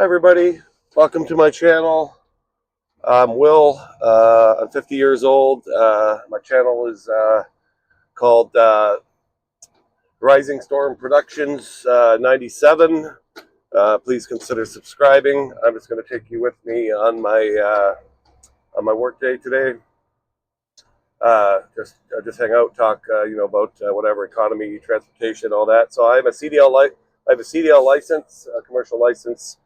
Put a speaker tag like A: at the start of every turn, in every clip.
A: Hi everybody, welcome to my channel. I'm Will. I'm 50 years old. My channel is called Rising Storm Productions 97. Please consider subscribing. I'm just going to take you with me on my work day today. Just hang out, talk about whatever economy, transportation, all that. So I have a CDL license, a commercial license.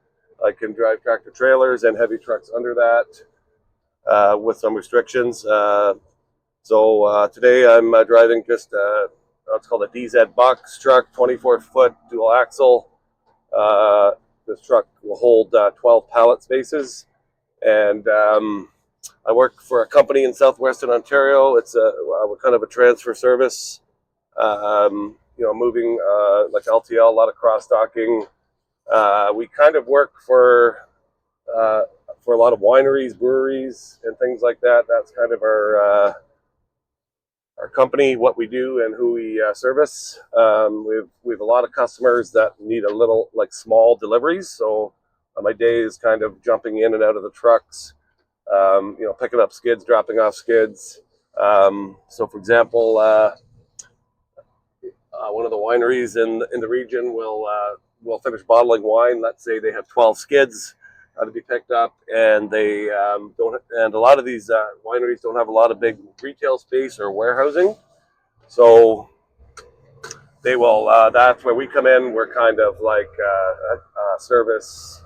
A: I can drive tractor trailers and heavy trucks under that with some restrictions. So today I'm driving just what's called a DZ box truck, 24-foot dual axle. This truck will hold 12 pallet spaces, and I work for a company in southwestern Ontario. It's we're kind of a transfer service, moving like LTL, a lot of cross docking. We kind of work for a lot of wineries, breweries, and things like that. That's kind of our company, what we do, and who we service. We've a lot of customers that need a little like small deliveries. So my day is kind of jumping in and out of the trucks, picking up skids, dropping off skids. So for example, one of the wineries in the region will finish bottling wine. Let's say they have 12 skids to be picked up, and they don't. And a lot of these wineries don't have a lot of big retail space or warehousing, so they will. That's where we come in. We're kind of like a service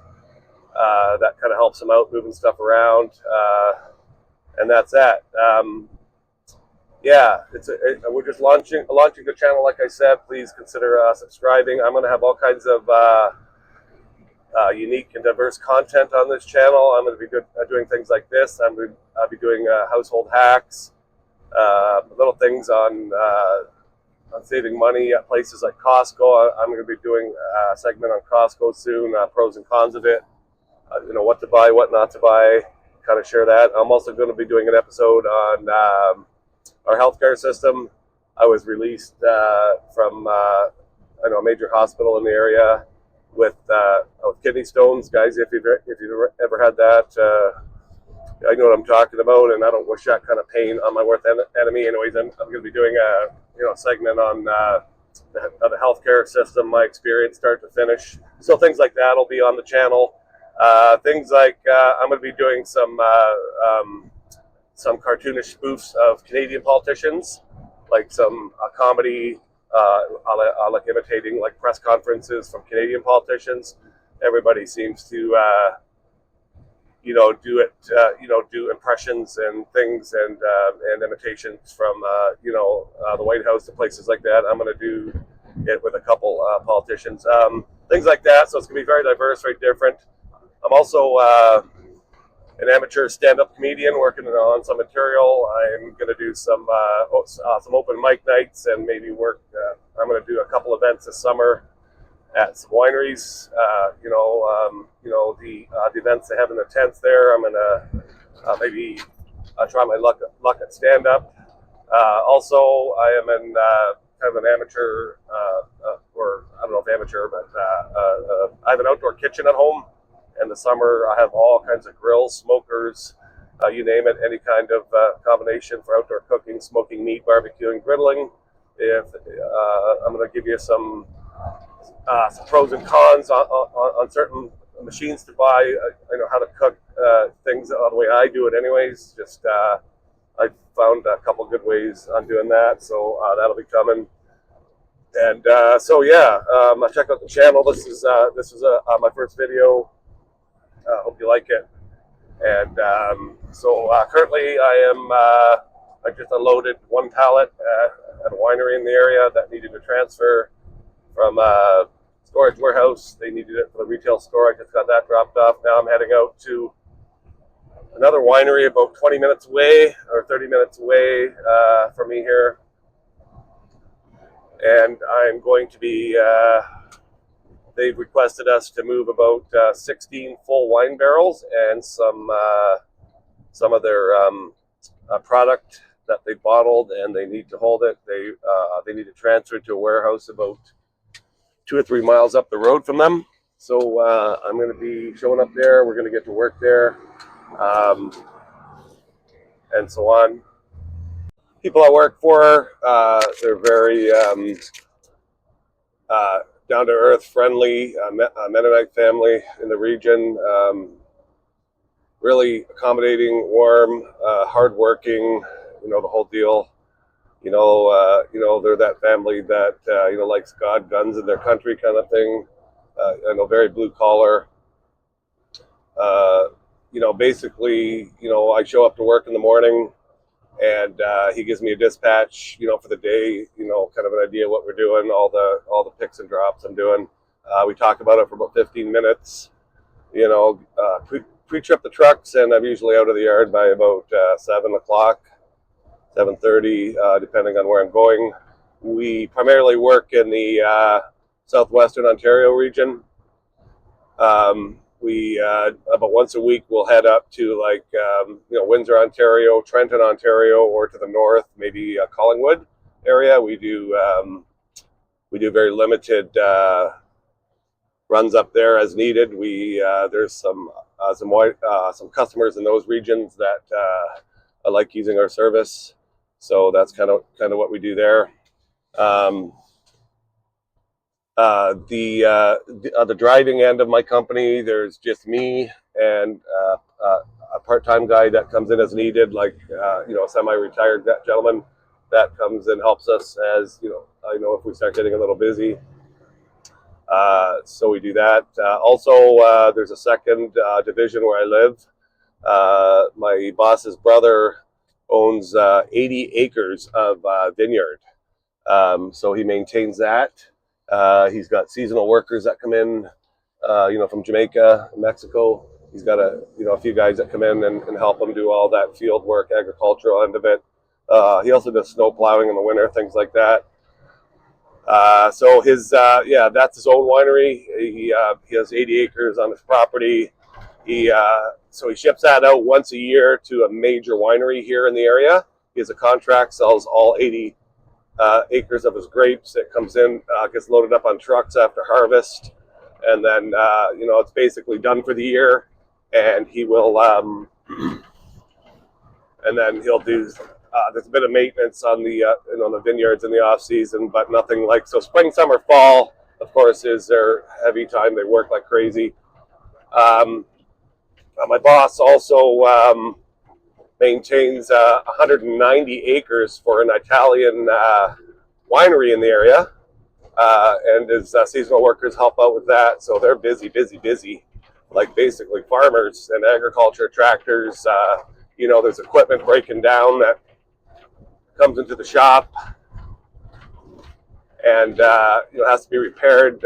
A: that kind of helps them out, moving stuff around, and that's that. Yeah, we're just launching the channel. Like I said, please consider subscribing. I'm going to have all kinds of unique and diverse content on this channel. I'm going to be doing things like this. I'll be doing household hacks, little things on saving money at places like Costco. I'm going to be doing a segment on Costco soon, pros and cons of it. What to buy, what not to buy. Kind of share that. I'm also going to be doing an episode on our healthcare system. I was released from a major hospital in the area with kidney stones. Guys, if you've ever had that, I know what I'm talking about, and I don't wish that kind of pain on my worst enemy. Anyways, I'm going to be doing a segment on the healthcare system, my experience start to finish. So things like that will be on the channel. Things like I'm going to be doing some cartoonish spoofs of Canadian politicians, like some comedy, like imitating like press conferences from Canadian politicians. Everybody seems to, do impressions and things and imitations from, the White House and places like that. I'm going to do it with a couple politicians, things like that. So it's going to be very diverse, very different. I'm also an amateur stand-up comedian working on some material. I'm going to do some open mic nights and maybe work. I'm going to do a couple events this summer at some wineries. The events they have in the tents there. I'm going to maybe try my luck at stand-up. Also, I am in kind of an amateur, or I don't know if amateur, but I have an outdoor kitchen at home. In the summer, I have all kinds of grills, smokers, you name it, any kind of combination for outdoor cooking, smoking meat, barbecuing, griddling. I'm going to give you some pros and cons on certain machines to buy. I know how to cook things the way I do it anyways. Just I found a couple good ways on doing that, so that'll be coming. And check out the channel. This is my first video. Hope you like it. And currently I just unloaded one pallet at a winery in the area that needed to transfer from a storage warehouse. They needed it for the retail store. I just got that dropped off. Now I'm heading out to another winery about 20 minutes away or 30 minutes away from me here. And I'm going to be they've requested us to move about 16 full wine barrels and some of their product that they bottled, and they need to hold it. They need to transfer it to a warehouse about 2 or 3 miles up the road from them. So I'm going to be showing up there. We're going to get to work there, um, and so on. People I work for, they're very uh, down to earth, friendly, Mennonite family in the region. Really accommodating, warm, hardworking. The whole deal. They're that family that likes God, guns, in their country, kind of thing. Very blue collar. Uh, Basically, I show up to work in the morning, and he gives me a dispatch, for the day, kind of an idea what we're doing, all the picks and drops I'm doing. We talk about it for about 15 minutes. Pre-trip the trucks, and I'm usually out of the yard by about 7 o'clock, 7:30, depending on where I'm going. We primarily work in the southwestern Ontario region. We about once a week we'll head up to Windsor, Ontario, Trenton, Ontario, or to the north, maybe Collingwood area. We do very limited runs up there as needed. There's some customers in those regions that I like using our service, so that's kind of what we do there. Um, the driving end of my company, there's just me and a part-time guy that comes in as needed, a semi-retired gentleman that comes and helps us as if we start getting a little busy. So we do that. Also, there's a second division where I live. My boss's brother owns 80 acres of vineyard. So he maintains that. He's got seasonal workers that come in, from Jamaica, Mexico. He's got a few guys that come in and help him do all that field work, agricultural end of it. He also does snow plowing in the winter, things like that. So that's his own winery. He has 80 acres on his property. So he ships that out once a year to a major winery here in the area. He has a contract, sells all 80 acres of his grapes. It comes in, gets loaded up on trucks after harvest, and then it's basically done for the year. And he will, and then he'll do. There's a bit of maintenance on the vineyards in the off season, but nothing like so. Spring, summer, fall, of course, is their heavy time. They work like crazy. My boss also maintains 190 acres for an Italian winery in the area, and his seasonal workers help out with that. So they're busy, like basically farmers and agriculture, tractors. There's equipment breaking down that comes into the shop and has to be repaired.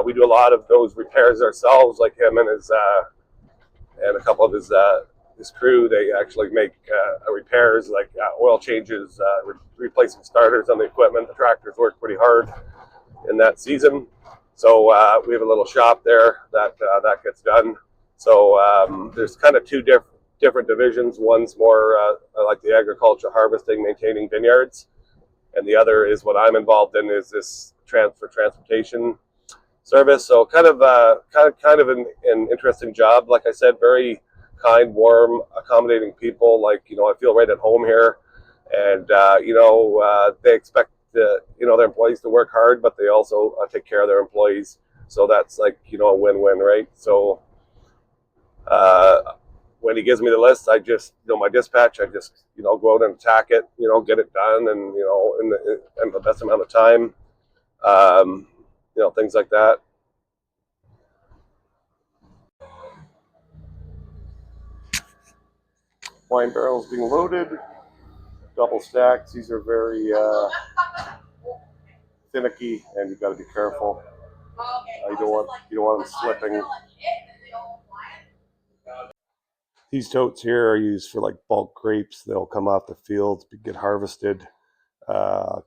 A: We do a lot of those repairs ourselves, like him and a couple of his crew. They actually make repairs like oil changes, replacing starters on the equipment. The tractors work pretty hard in that season, so we have a little shop there that gets done. So there's kind of two different divisions. One's more like the agriculture, harvesting, maintaining vineyards, and the other is what I'm involved in, is this transportation service. So kind of an interesting job. Like I said, very kind, warm, accommodating people. I feel right at home here, and they expect their employees to work hard, but they also take care of their employees. So that's a win-win, right? So when he gives me the list, I just, my dispatch, I just, go out and attack it, get it done, and in the best amount of time, things like that. Wine barrels being loaded, double stacks. These are very finicky, and you've got to be careful. You don't want them slipping. These totes here are used for bulk grapes. They'll come off the fields, get harvested, come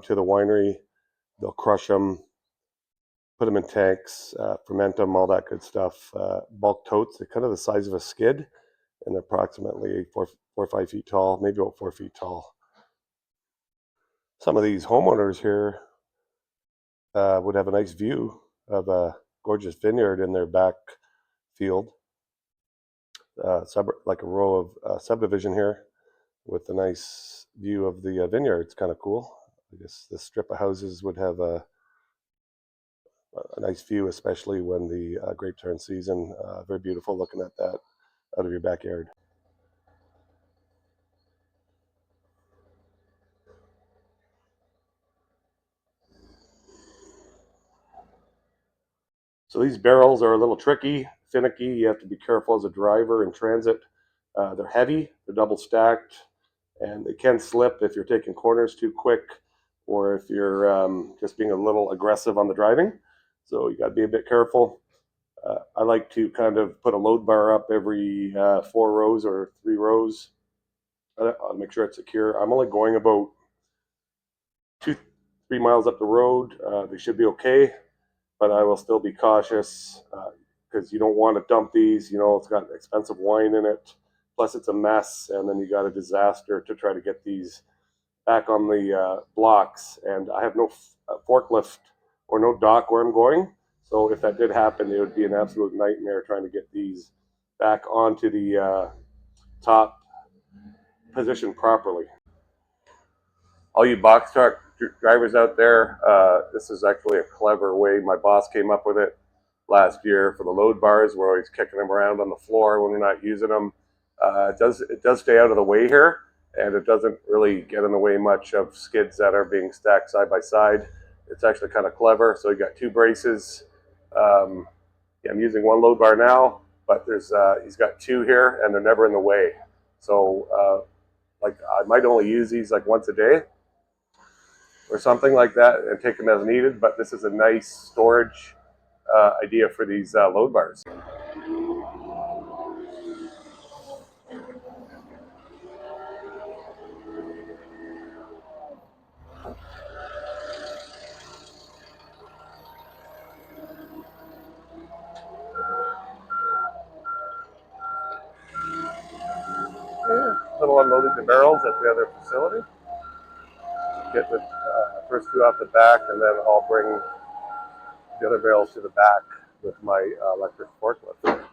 A: to the winery. They'll crush them, put them in tanks, ferment them, all that good stuff. Bulk totes, they're kind of the size of a skid, and they're approximately 4 or 5 feet tall, maybe about 4 feet tall. Some of these homeowners here would have a nice view of gorgeous vineyard in their back field, like a row of subdivision here with a nice view of the vineyard. It's kind of cool. I guess this strip of houses would have a nice view, especially when the grape turn season. Very beautiful looking at that out of your backyard. So these barrels are a little tricky, finicky. You have to be careful as a driver in transit. They're heavy, they're double stacked, and they can slip if you're taking corners too quick or if you're just being a little aggressive on the driving. So you got to be a bit careful. I like to kind of put a load bar up every 4 rows or 3 rows. I'll make sure it's secure. I'm only going about 2-3 miles up the road. They should be okay, but I will still be cautious because you don't want to dump these. It's got expensive wine in it. Plus, it's a mess, and then you got a disaster to try to get these back on the blocks. And I have no forklift or no dock where I'm going. So if that did happen, it would be an absolute nightmare trying to get these back onto the top position properly. All you box truck drivers out there, this is actually a clever way. My boss came up with it last year for the load bars. We're always kicking them around on the floor when we're not using them. It does stay out of the way here, and it doesn't really get in the way much of skids that are being stacked side by side. It's actually kind of clever. So you got 2 braces. Yeah, I'm using 1 load bar now, but he's got 2 here, and they're never in the way. So like I might only use these like once a day or something like that and take them as needed, but this is a nice storage idea for these load bars. Yeah, little unloading the barrels at the other facility. Get the first 2 off the back, and then I'll bring the other barrels to the back with my electric forklift.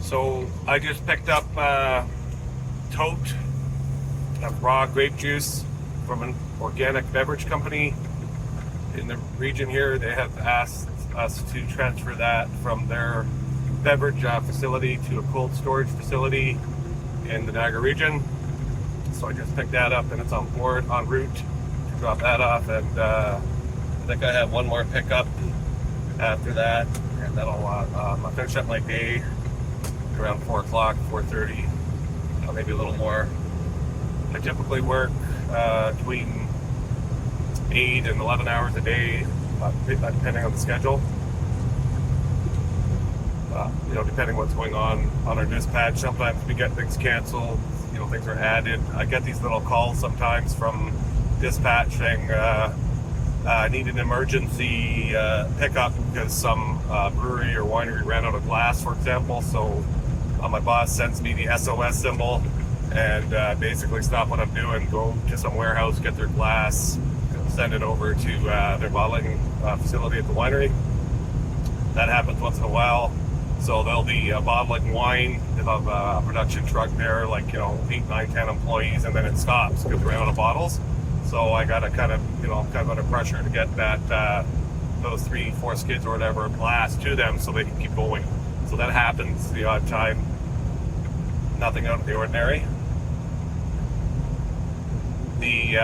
A: So I just picked up tote of raw grape juice from an organic beverage company in the region here. They have asked us to transfer that from their beverage facility to a cold storage facility in the Niagara region. So I just picked that up, and it's en route to drop that off. And I think I have 1 more pickup after that, and that'll I'll finish up my day around 4 o'clock, 4:30, maybe a little more. I typically work between 8 and 11 hours a day, depending on the schedule. Depending what's going on our dispatch. Sometimes we get things canceled, things are added. I get these little calls sometimes from dispatch saying, I need an emergency pickup because some brewery or winery ran out of glass, for example. So my boss sends me the SOS symbol and basically stop what I'm doing, go to some warehouse, get their glass, send it over to their bottling facility at the winery. That happens once in a while. So they'll be bottling wine. They'll have a production truck there, like 8, 9, 10 employees, and then it stops because we're out of bottles. So I got to kind of under pressure to get that those 3, 4 skids or whatever glass to them so they can keep going. So that happens the odd time. Nothing out of the ordinary. The